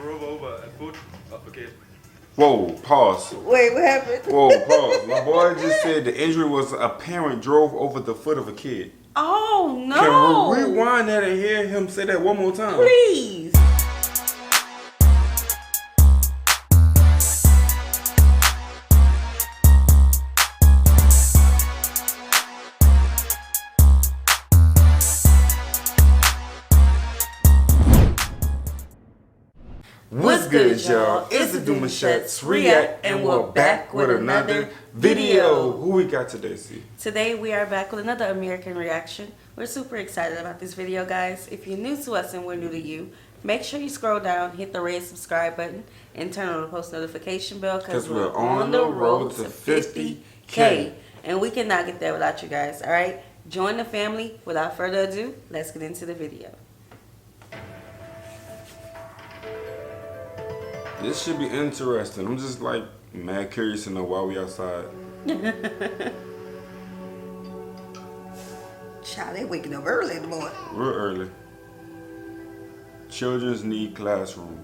drove over a foot of a kid. Whoa, pause. Wait, what happened? Whoa, pause. My boy just said the injury was a parent drove over the foot of a kid. Oh, no. Can we rewind that and hear him say that one more time? Please. What's good, y'all? It's the Demouchets React, and we're back with another video. Who we got today, C? Today we are back with another American reaction. We're super excited about this video, guys. If you're new to us and we're new to you, make sure you scroll down, hit the red subscribe button, and turn on the post notification bell because we're on the road to 50K. And we cannot get there without you guys, all right? Join the family. Without further ado, let's get into the video. This should be interesting. I'm just like mad curious to know why we outside. Child, they waking up early in the morning. Real early. Children's need classroom.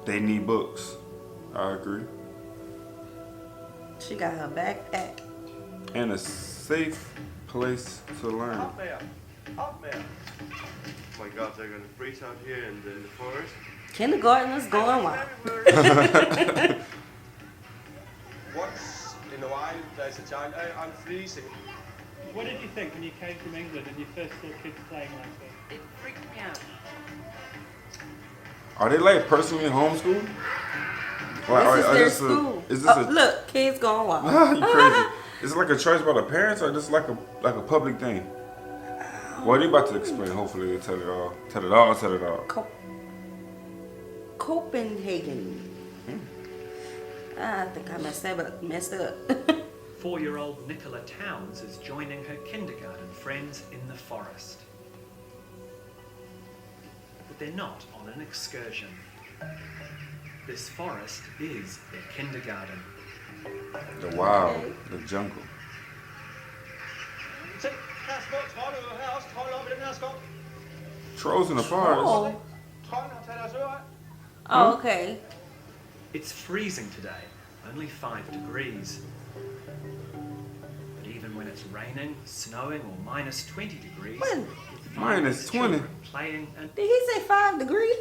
They need books. I agree. She got her backpack. And a safe place to learn. Up there. Up there. Oh my God, they're gonna freeze out here in the forest. Kindergarteners going wild. Once in a while, there's a child. I'm freezing. What did you think when you came from England and you first saw kids playing like that? It freaked me out. Are they like personally homeschooled? This is their school. Is this look, kids going wild. You crazy. Is it like a choice by the parents or just like a public thing? Well, they about to explain. Hopefully they tell it all. Tell it all, tell it all. Copenhagen. I think I messed up. 4-year-old Nicola Towns is joining her kindergarten friends in the forest. But they're not on an excursion. This forest is their kindergarten. The wild, the jungle. Trolls in the forest. Oh, okay. It's freezing today, only 5 degrees. But even when it's raining, snowing, or minus 20 degrees, When? Minus 20. Playing and Did he say 5 degrees?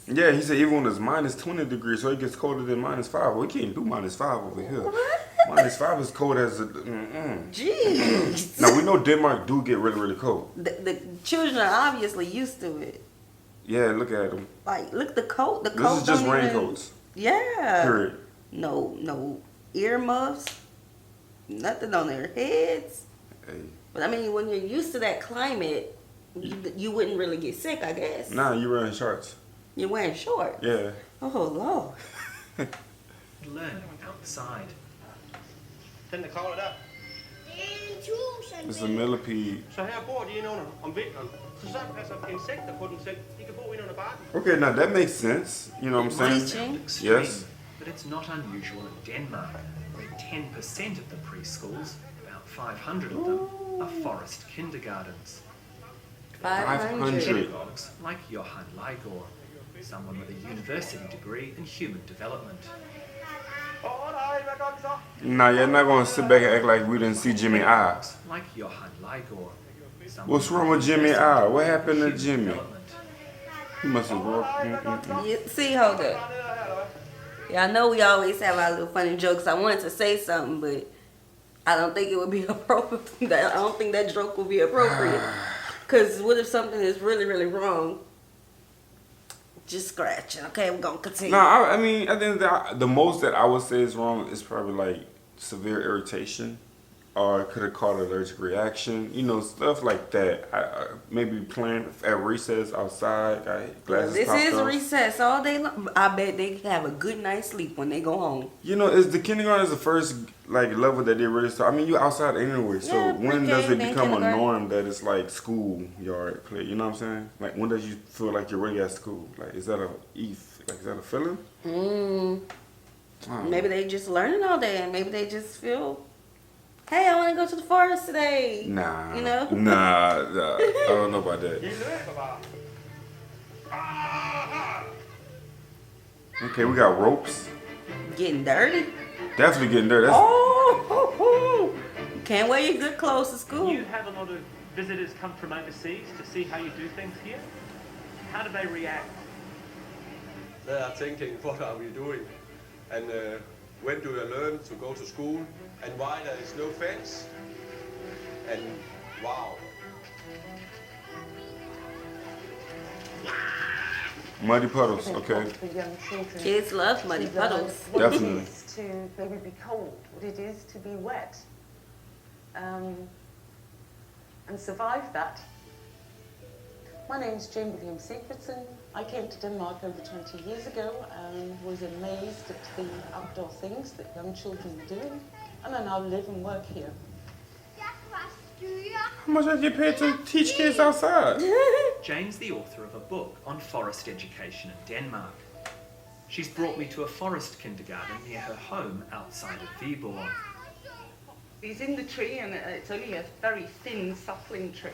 Yeah, he said even when it's minus 20 degrees, so it gets colder than minus 5. Well, we can't do minus 5 over here. What? Minus 5 is cold as a... Jeez. Now, we know Denmark do get really, really cold. The children are obviously used to it. Yeah, look at them. Like, look at the coat. The coat. This is just don't even- raincoats. Yeah. Period. No earmuffs. Nothing on their heads. Hey. But I mean, when you're used to that climate, you wouldn't really get sick, I guess. Nah, you wearing shorts. You're wearing shorts. Yeah. Oh, Lord. learning outside. Den der kravler der. It's a millipede. Så her bor de inde under om vinteren. Så passer insekter på den selv. De kan bo inde under barken. Okay, now that makes sense. You know what I'm saying? Teaching. Extreme, Yes. But it's not unusual in Denmark, where 10% of the preschools, about 500 of them, are forest kindergartens. 500. Pedagogues like Johan Laigaard, someone with a university degree in human development. Nah, you're not gonna sit back and act like we didn't see Jimmy I. Like Johan Laigaard. What's wrong with Jimmy I? What happened to Jimmy? He must have grown up. See, hold up. Yeah, I know we always have our little funny jokes. I wanted to say something, but I don't think it would be appropriate. I don't think that joke would be appropriate. Because what if something is really, really wrong? Just scratch it. Okay, we're going to continue. No, I mean, I think that the most that I would say is wrong is probably like severe irritation, or it could have caught an allergic reaction. You know, stuff like that. I maybe playing at recess outside. Got glasses This popped is off. recess all day long. I bet they have a good night's sleep when they go home. You know, is the kindergarten is the first like level that they really start. I mean, you outside anyway. So Yeah, when does it pre-K, then become a kindergarten. norm that it's like schoolyard play? You know what I'm saying? Like when does you feel like you're really at school? Like is that a feeling? I don't know. Maybe they just learning all day, and maybe they just feel, hey, I want to go to the forest today. Nah. You know? Nah, I don't know about that. De løber bare. Okay, we got ropes. Getting dirty. Definitely getting dirty. That's, Oh, can't wear your good clothes to school. You have a lot of visitors come from overseas to see how you do things here. How do they react? They are thinking, what are we doing? And when do you learn to go to school? And why there is no fence? And wow. muddy puddles, okay. For young children. Kids love muddy to learn puddles. What Definitely. it is to maybe be cold, what it is to be wet, and survive that. My name's Jane Williams-Siegfredsen. I came to Denmark over 20 years ago and was amazed at the outdoor things that young children are doing, and I now live and work here. How much I get paid to teach kids outside? Jane's the author of a book on forest education in Denmark. She's brought me to a forest kindergarten near her home outside of Viborg. He's in the tree, and it's only a very thin sapling tree.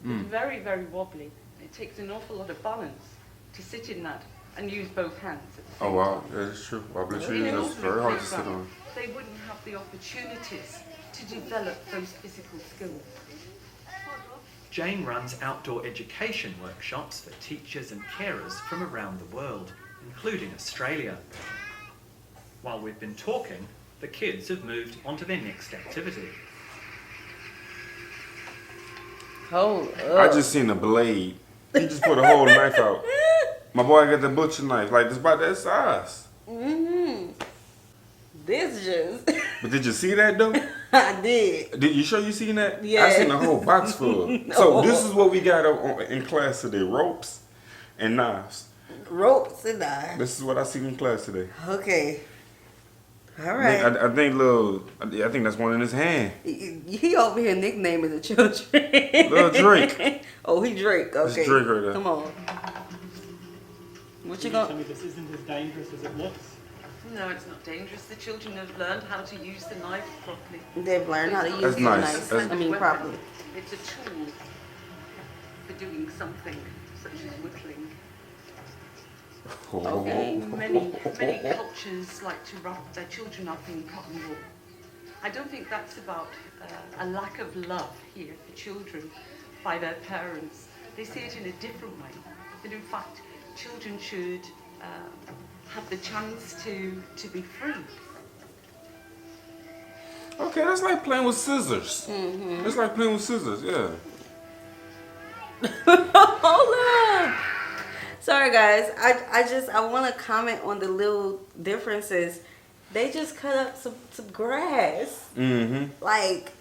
It's very, very wobbly. It takes an awful lot of balance to sit in that and use both hands at the same Oh wow, time. yeah, that's true. Wobbly In trees, an that's ordinary very hard to sit playground, on. they wouldn't have the opportunities to develop those physical skills. Jane runs outdoor education workshops for teachers and carers from around the world, including Australia. While we've been talking, the kids have moved on to their next activity. Hold I up. just seen a blade. He just put a whole knife out. My boy got the butcher knife, like it's about that size. This just. But did you see that though? I did. Did you sure you seen that? Yeah. I seen a whole box full. So this is what we got in class today: ropes and knives. Ropes and knives. This is what I seen in class today. Okay. All I right. think that's one in his hand. He over here nicknaming the children. Little Drake. Oh, he Drake. Okay. That's Drake right there. Come on. What you Tell gonna? me this isn't as dangerous as it looks. No, it's not dangerous. The children have learned how to use the knife properly. They've learned how to use That's the nice. knife. That's- I mean, properly. It's a tool for doing something, such as whittling. Okay. Many cultures like to wrap their children up in cotton wool. I don't think that's about a lack of love here for children by their parents. They see it in a different way. That in fact, children should have the chance to be free. Okay, that's like playing with scissors. It's like playing with scissors, yeah. Hold up. Sorry guys, I want to comment on the little differences. They just cut up some grass. Like,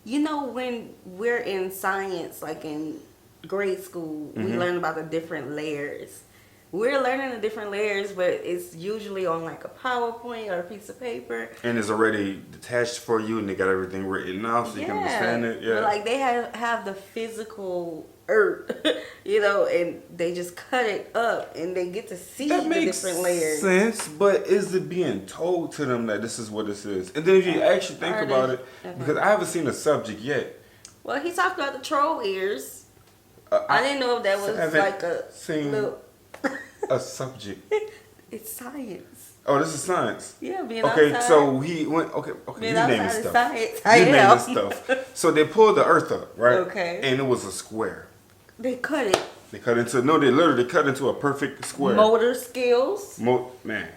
you know, when we're in science, like in grade school, we learn about the different layers. We're learning the different layers, but it's usually on like a PowerPoint or a piece of paper. And it's already detached for you, and they got everything written out so you can understand it. Yeah. But like they have the physical earth, you know, and they just cut it up and they get to see That the makes different layers. sense, but is it being told to them that this is what this is? And then if you actually think Are about they? it, because I haven't seen a subject yet. Well, he talked about the troll ears. I didn't know if that was haven't like a seen little. a subject. It's science. Oh, this is science. Yeah, being Okay, outside. so he went. Okay, being you name outside this is stuff. science. I You name am. this stuff. So they pulled the earth up, right? Okay. And it was a square. They cut it. They cut into they literally cut into a perfect square. Motor skills. Man,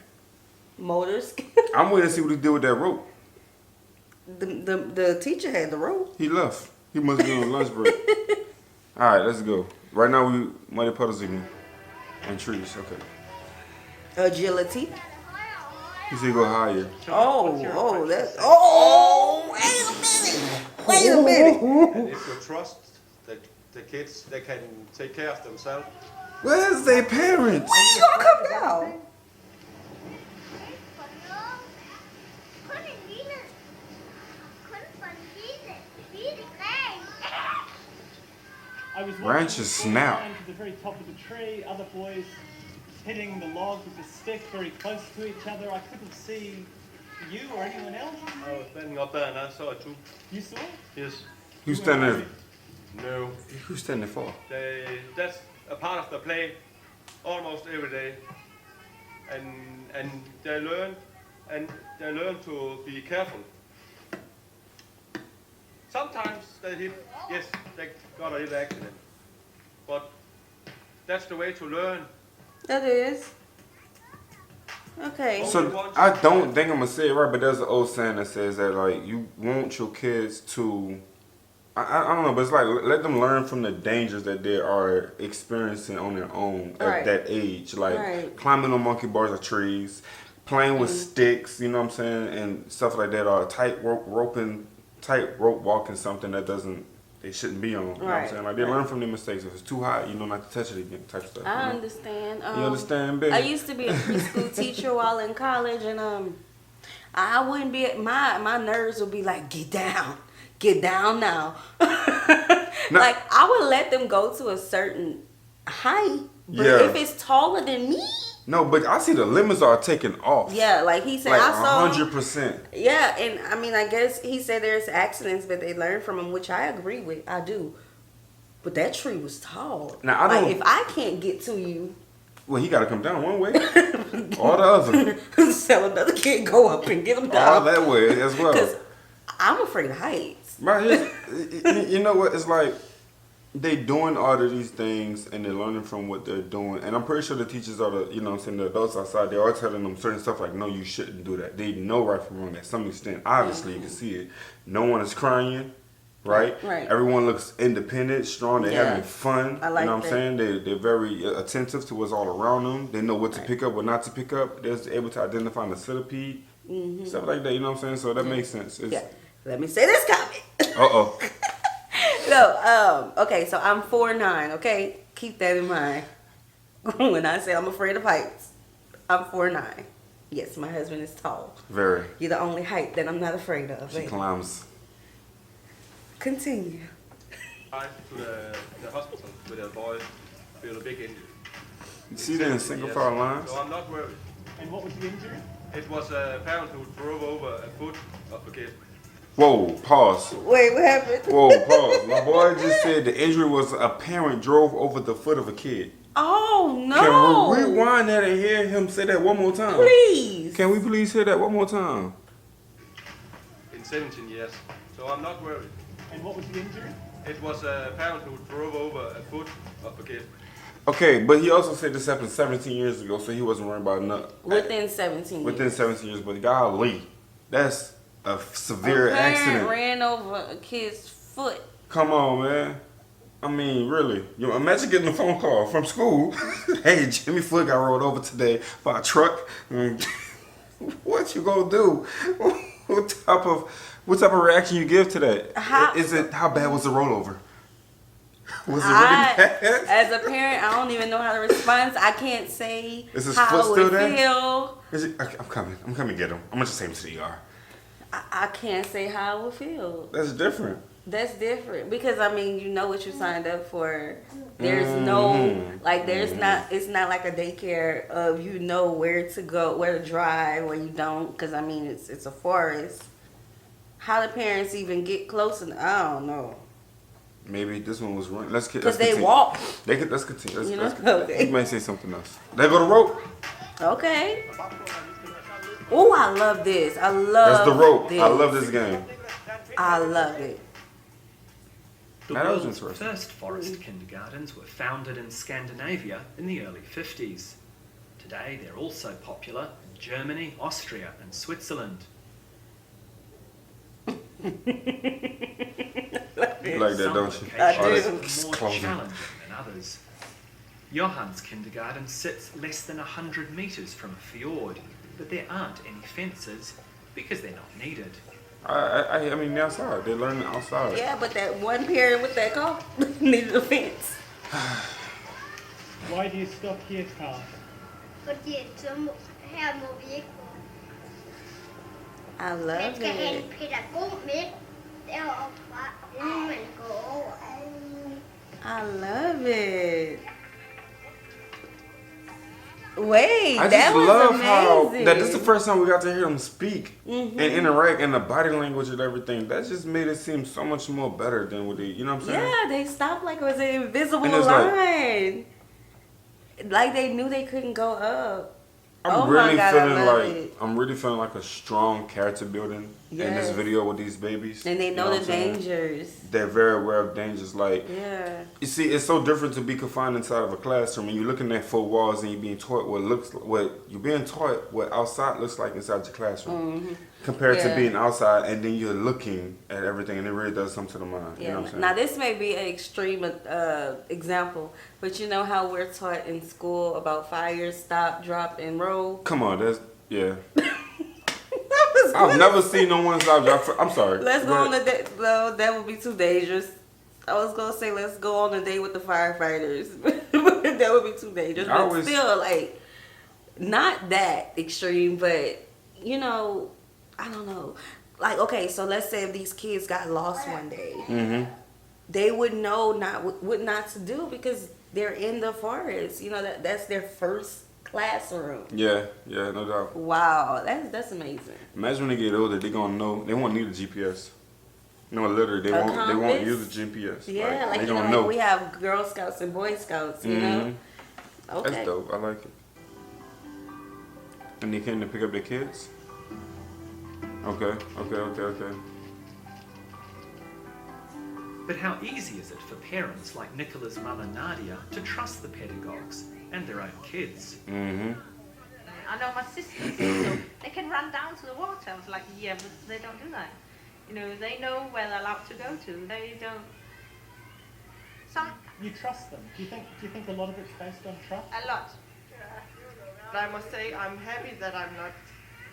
Motor skills. I'm waiting to see what he did with that rope. The teacher had the rope. He left. He must be on lunch break. All right, let's go. Right now we muddy puddles again and trees. Okay. Agility. He said go higher. Oh, that's. Oh, wait a minute. And if you trust the kids, they can take care of themselves. Where's their parents? You gonna come down? I was Branches watching snap. climb to the very top of the tree, other boys hitting the log with a stick very close to each other. I couldn't see you or anyone else. I was standing up there and I saw it too. You saw it? Yes. Who's standing there? No. Who's standing there for? That's a part of the play. almost every day, and they learn to be careful. Sometimes they hit, yes, they got a little accident, but that's the way to learn. That is. Okay. So I don't think I'm gonna say it right, but there's an old saying that says that like you want your kids to, I don't know, but it's like let them learn from the dangers that they are experiencing on their own at that age, like climbing on monkey bars or trees, playing with sticks, you know what I'm saying, and stuff like that, or tight rope walking, something that they shouldn't be on. You know what I'm saying? Like they learn from their mistakes. If it's too hot, you know not to touch it again, type stuff. I understand. You understand, baby? I used to be a preschool teacher while in college, and I wouldn't be. My nerves would be like, get down now. Like I would let them go to a certain height, but if it's taller than me. No, but I see the limits are taken off. Yeah, like he said, like I saw 100%. Yeah, and I mean, I guess he said there's accidents, but they learn from them, which I agree with. I do. But that tree was tall. Now, I don't. If I can't get to you, well, he got to come down one way or the other. So another kid go up and get him down. All that way as well. Because I'm afraid of heights. Right. You know what? It's like they doing all of these things and they're learning from what they're doing. And I'm pretty sure the teachers are the adults outside, they are telling them certain stuff like, no, you shouldn't do that. They know right from wrong at some extent. Obviously, you can see it. No one is crying, right? Everyone looks independent, strong. They're having fun. I like you know what I'm saying? They're very attentive to what's all around them. They know what to pick up, what not to pick up. They're able to identify the centipede, stuff like that. You know what I'm saying? So that makes sense. Let me say this comment. Uh-oh. No, okay, so I'm 4'9", okay? Keep that in mind. When I say I'm afraid of heights, I'm 4'9". Yes, my husband is tall. Very. You're the only height that I'm not afraid of. She climbs. Continue. To the hospital with a boy with a big injury. You see that in single file lines? So I'm not worried. And what was the injury? It was a parent who drove over a foot of a kid. Whoa, pause. Wait, what happened? Whoa, pause. My boy just said the injury was a parent drove over the foot of a kid. Oh, no. Can we rewind that and hear him say that one more time? Please. Can we please hear that one more time? In 17 years. So I'm not worried. And what was the injury? It was a parent who drove over a foot of a kid. Okay, but he also said this happened 17 years ago, so he wasn't worried about nothing. Within 17 years. Within 17 years, but golly, that's a severe accident. Ran over a kid's foot. Come on, man. I mean, really. You imagine getting a phone call from school. Hey, Jimmy Foot got rolled over today by a truck. What you gonna do? What type of reaction you give to that? How bad was the rollover? Was it really bad? As a parent, I don't even know how to respond. I can't say Is his how foot I would still there? feel. I'm coming. I'm coming to get him. I'm gonna just take him to the ER. I can't say how I would feel. That's different. That's different because I mean you know what you signed up for. There's no like it's not like a daycare of you know where to go, where to drive, where you don't. Because I mean it's a forest. How the parents even get close? And I don't know. Maybe this one was running. Let's because they walk. Let's continue. Let's continue. Okay. You may say something else. There go the rope. Okay. Oh, I love this. I love. That's the rope. This. I love this game. I love it. The world's first forest kindergartens were founded in Scandinavia in the early 50s. Today they're also popular in Germany, Austria and Switzerland. You like that, don't you? Locations are more challenging than others. Johan's kindergarten sits less than 100 metres from a fjord, but there aren't any fences because they're not needed. I mean, they're outside. They're learning outside. Yeah, but that one parent with that car needed a fence. Why do you stop here, Carl? Fordi så her må vi ikke gå. I love Man skal have it. en pædagog med deroppe fra, inden man går over. I love it. Wait, I that just was love amazing. how this is the first time we got to hear them speak and interact and the body language and everything. That just made it seem so much more better than what they, you know what I'm saying? Yeah, they stopped like it was an invisible And it's line. Like they knew they couldn't go up. I'm Oh really my God, I feeling love like it. I'm really feeling like a strong character building in this Yes. video with these babies. And they You know what the I'm saying? dangers. They're very aware of dangers. Like, Yeah. you see, it's so different to be confined inside of a classroom and you're looking at four walls and you're being taught what outside looks like inside your classroom, compared to Yeah. being outside and then you're looking at everything and it really does something to the mind. You know what I'm saying? Now this may be an extreme example, but you know how we're taught in school about fire, stop, drop, and roll. Come on, that's yeah. I've never seen no one stop drop. I'm sorry. Let's go on a date. No, that would be too dangerous. I was gonna say let's go on a date with the firefighters, but that would be too dangerous. But still, like, not that extreme, but you know, I don't know. Like, okay, so let's say if these kids got lost one day, they would know what not to do because they're in the forest. You know that's their first classroom. Yeah, no doubt. Wow, that's amazing. Imagine when they get older, they gonna know. They won't need a GPS. No, literally, they won't use a GPS. Yeah, like they you gonna know, know. we have Girl Scouts and Boy Scouts. You know. Okay. That's dope. I like it. And they came to pick up their kids. Okay. But how easy is it for parents like Nicola's mother Nadia to trust the pedagogues and their own kids? I know my sisters, so they can run down to the water. I was like, yeah, but they don't do that. You know, they know where they're allowed to go to. They don't. You trust them. Do you think a lot of it's based on trust? A lot. But I must say I'm happy that I'm not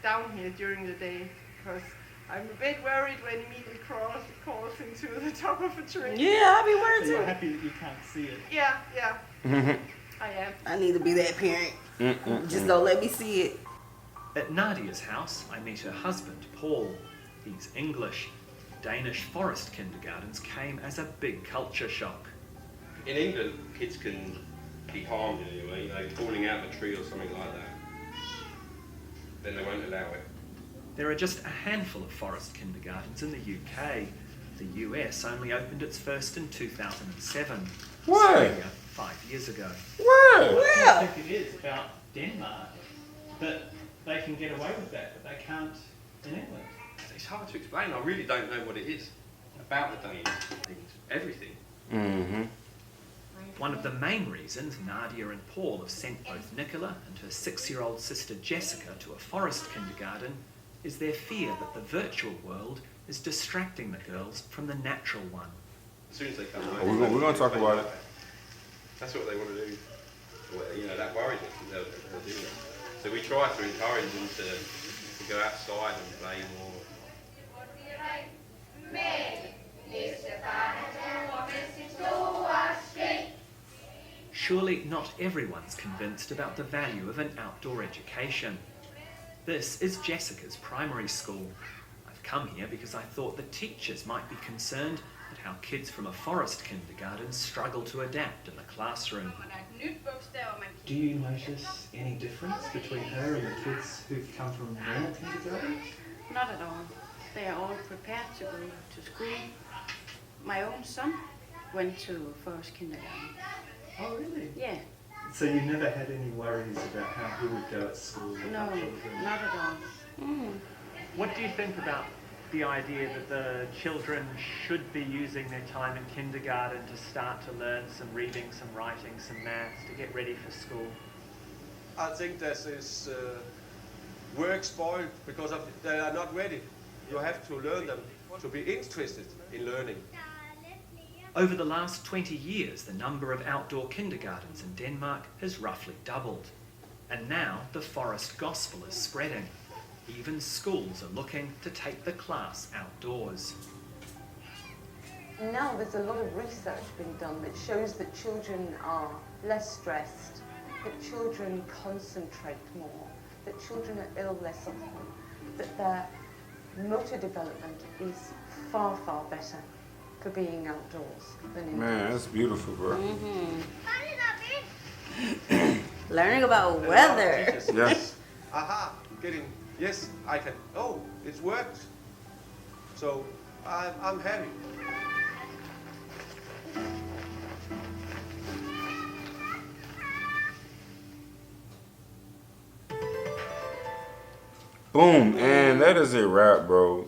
down here during the day because I'm a bit worried when Emilie crawls into the top of a tree. Yeah, I'll be worried So you're too. happy that you can't see it. Yeah. I am. I need to be that parent. Just don't let me see it. At Nadia's house, I meet her husband, Paul. He's English. Danish forest kindergartens came as a big culture shock. In England, kids can be harmed in any way, like falling out of a tree or something like that. Then they won't allow it. There are just a handful of forest kindergartens in the UK. The US only opened its first in 2007. Why? Australia 5 years ago. I think it is about Denmark that they can get away with that, but they can't in England. It's hard to explain. I really don't know what it is about the Danish. Everything. One of the main reasons Nadia and Paul have sent both Nicola and her 6-year-old sister Jessica to a forest kindergarten is their fear that the virtual world is distracting the girls from the natural one. As soon as they come We're gonna talk about it. That's what they want to do. Well, you know, that worries us that they'll do that. So we try to encourage them to go outside and play more. Surely not everyone's convinced about the value of an outdoor education. This is Jessica's primary school. I've come here because I thought the teachers might be concerned at how kids from a forest kindergarten struggle to adapt in the classroom. Do you notice any difference between her and the kids who've come from normal kindergarten? Not at all. They are all prepared to go to school. My own son went to forest kindergarten. Oh, really? Yeah. So you never had any worries about how he would go at school? No, not at all. What do you think about the idea that the children should be using their time in kindergarten to start to learn some reading, some writing, some maths, to get ready for school? I think that is work spoiled because they are not ready. You have to learn them to be interested in learning. Over the last 20 years, the number of outdoor kindergartens in Denmark has roughly doubled. And now the forest gospel is spreading. Even schools are looking to take the class outdoors. Now there's a lot of research being done that shows that children are less stressed, that children concentrate more, that children are ill less often, that their motor development is far, far better for being outdoors than indoors. Man, that's beautiful, bro. Learning about weather. Yes. Aha, yes, I can. Oh, it's worked. So I'm happy. Boom, and that is a wrap, bro.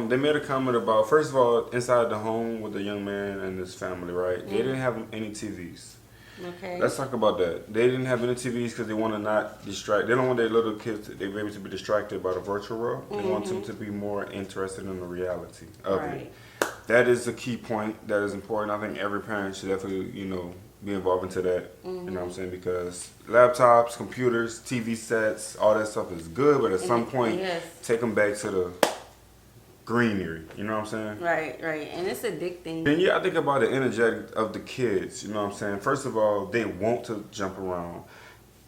They made a comment about, first of all, inside the home with the young man and his family, right? They didn't have any TVs. Okay. Let's talk about that. They didn't have any TVs because they want to not distract. They don't want their little kids, their babies, to be distracted by the virtual world. They want them to be more interested in the reality of it. That is a key point. That is important. I think every parent should definitely, you know, be involved into that. You know what I'm saying? Because laptops, computers, TV sets, all that stuff is good, but at some point, take them back to the greenery. You know what I'm saying? Right, right. And it's addicting. And yeah, I think about the energetic of the kids. You know what I'm saying? First of all, they want to jump around.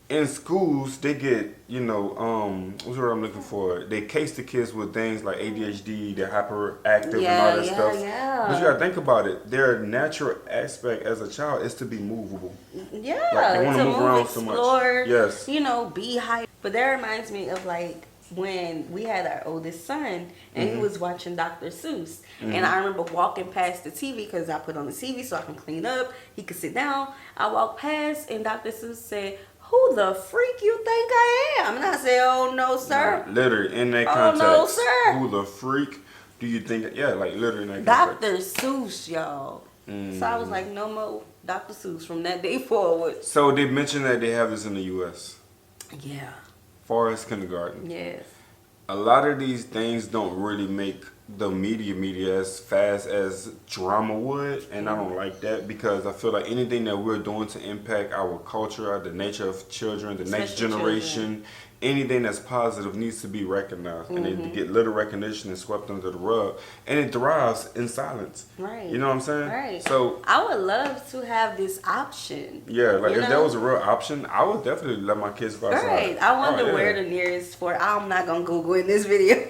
In schools, they get, you know, what's the word I'm looking for? They case the kids with things like ADHD, they're hyperactive and all that stuff. But you gotta think about it. Their natural aspect as a child is to be movable. Yeah, like they want to move around explore, so much. Yes. You know, be hype. But that reminds me of like when we had our oldest son and he was watching Dr. Seuss. And I remember walking past the TV because I put on the TV so I can clean up. He could sit down. I walked past and Dr. Seuss said, "Who the freak you think I am?" And I said, "Oh, no, sir." No, literally, in that context. Oh, no, sir. Who the freak do you think? Yeah, like literally in that context. Dr. Seuss, y'all. So I was like, no more Dr. Seuss from that day forward. So they mentioned that they have this in the U.S. Yeah. Forest kindergarten. Yes. A lot of these things don't really make the media as fast as drama would, and I don't like that because I feel like anything that we're doing to impact our culture, the nature of children, the next generation, anything that's positive needs to be recognized, and they get little recognition and swept under the rug, and it thrives in silence. Right. You know what I'm saying? Right. So I would love to have this option. Yeah, like if that was a real option, I would definitely let my kids go outside. Right. I wonder where the nearest I'm not gonna Google in this video,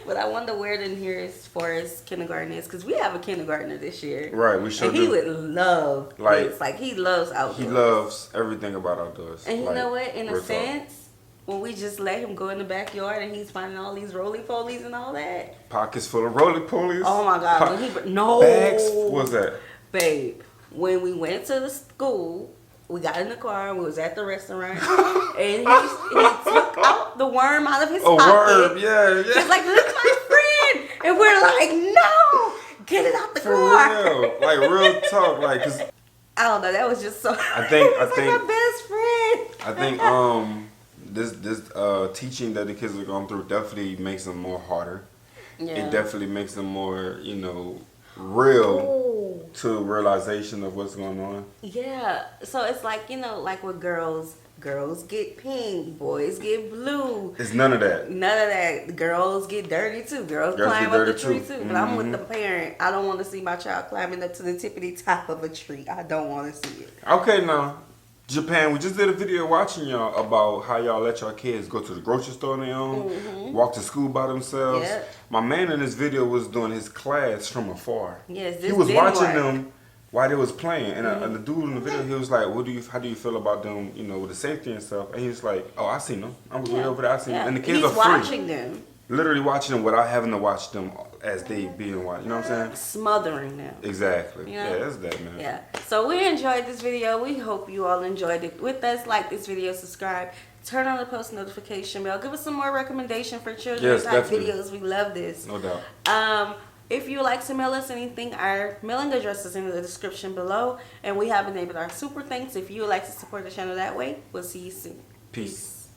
but I wonder where the nearest forest kindergarten is because we have a kindergartner this year. Right. We sure and do. He would love this. Like he loves outdoors. He loves everything about outdoors. And you know what? In a sense, when we just let him go in the backyard and he's finding all these roly-polies and all that. Pockets full of roly-polies. Oh my God. Bags? What's that? Babe, when we went to the school, we got in the car, we was at the restaurant, and he took out the worm out of his pocket. Worm, yeah. He's like, "Look, my friend." And we're like, "No, get it out the car." For real. Like, real talk. Like, cause I don't know, that was just so, I think like my best friend. I think, this teaching that the kids are going through definitely makes them more harder. Yeah. It definitely makes them more, you know, real to realization of what's going on. Yeah. So it's like, you know, like with girls get pink, boys get blue. It's none of that. None of that. Girls get dirty too. Girls climb up the tree too. But I'm with the parent. I don't want to see my child climbing up to the tippity top of a tree. I don't want to see it. Okay, now. Japan, we just did a video watching y'all about how y'all let your kids go to the grocery store on their own, walk to school by themselves. Yep. My man in this video was doing his class from afar. Yes, he was watching them while they was playing, and the dude in the video, he was like, how do you feel about them, you know, with the safety and stuff? And he was like, "Oh, I seen them. I'm way over there. I seen them." And the kids are free. He's watching them. Literally watching them without having to watch them as they being watched. You know what I'm saying? Smothering them. Exactly. You know? Yeah, that's that, man. Yeah. So we enjoyed this video. We hope you all enjoyed it with us. Like this video, subscribe, turn on the post notification bell. Give us some more recommendation for children type videos. We love this. No doubt. If you would like to mail us anything, our mailing address is in the description below. And we have enabled our super thanks. If you would like to support the channel that way, we'll see you soon. Peace.